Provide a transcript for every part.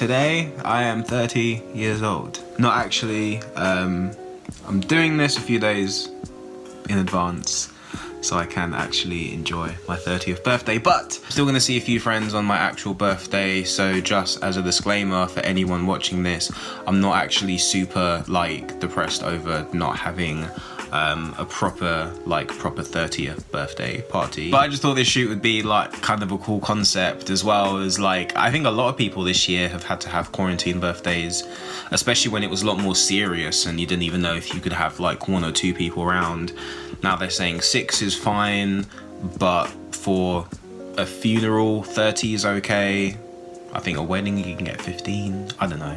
today I am 30 years old. Not actually, I'm doing this a few days in advance so I can actually enjoy my 30th birthday, but I'm still gonna see a few friends on my actual birthday. So just as a disclaimer for anyone watching this, I'm not actually super like depressed over not having a proper 30th birthday party, but I just thought this shoot would be like kind of a cool concept, as well as like I think a lot of people this year have had to have quarantine birthdays, especially when it was a lot more serious and you didn't even know if you could have like 1 or 2 people around. Now they're saying 6 is fine, but for a funeral 30 is okay. I think a wedding you can get 15. I don't know.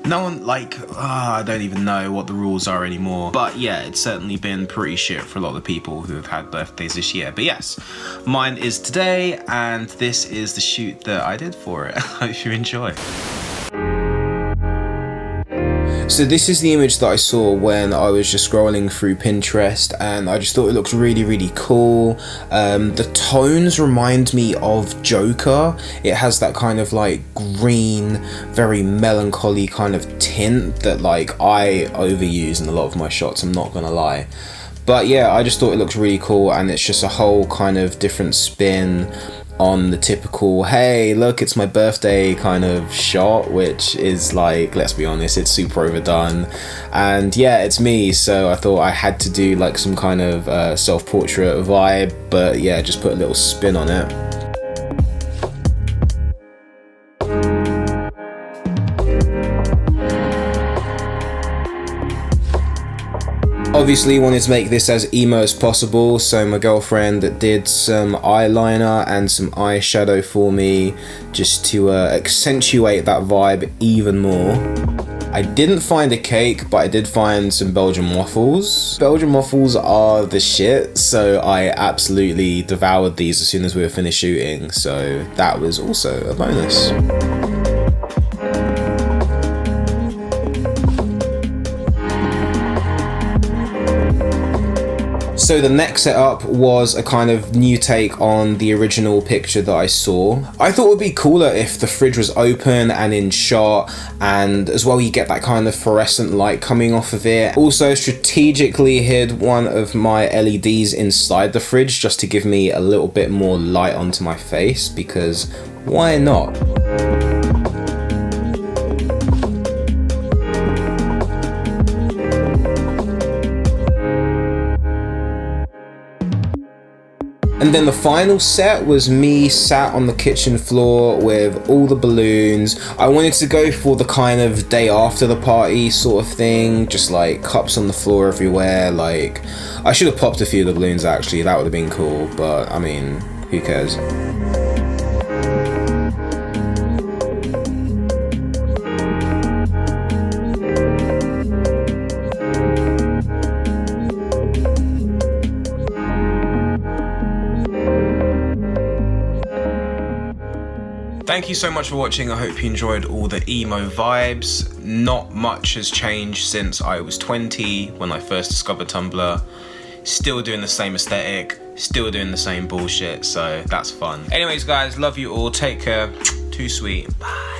No one, I don't even know what the rules are anymore. But yeah, it's certainly been pretty shit for a lot of people who have had birthdays this year. But yes, mine is today, and this is the shoot that I did for it. I hope you enjoy. So this is the image that I saw when I was just scrolling through Pinterest, and I just thought it looked really cool. The tones remind me of Joker. It has that kind of like green, very melancholy kind of tint that like I overuse in a lot of my shots, I'm not gonna lie. But yeah, I just thought it looked really cool, and it's just a whole kind of different spin on the typical, hey look it's my birthday kind of shot, which is like, let's be honest, it's super overdone. And yeah, it's me, so I thought I had to do like some kind of self-portrait vibe, but yeah, just put a little spin on it. Obviously wanted to make this as emo as possible, so my girlfriend did some eyeliner and some eyeshadow for me just to accentuate that vibe even more. I didn't find a cake, but I did find some Belgian waffles. Belgian waffles are the shit, so I absolutely devoured these as soon as we were finished shooting, so that was also a bonus. So the next setup was a kind of new take on the original picture that I saw. I thought it would be cooler if the fridge was open and in shot, and as well you get that kind of fluorescent light coming off of it. Also strategically hid one of my LEDs inside the fridge just to give me a little bit more light onto my face, because why not? And then the final set was me sat on the kitchen floor with all the balloons. I wanted to go for the kind of day after the party sort of thing, just like cups on the floor everywhere. Like, I should have popped a few of the balloons actually, that would have been cool, but I mean, who cares? Thank you so much for watching. I hope you enjoyed all the emo vibes. Not much has changed since I was 20 when I first discovered Tumblr. Still doing the same aesthetic, still doing the same bullshit, so that's fun. Anyways guys, love you all, take care, too sweet, bye.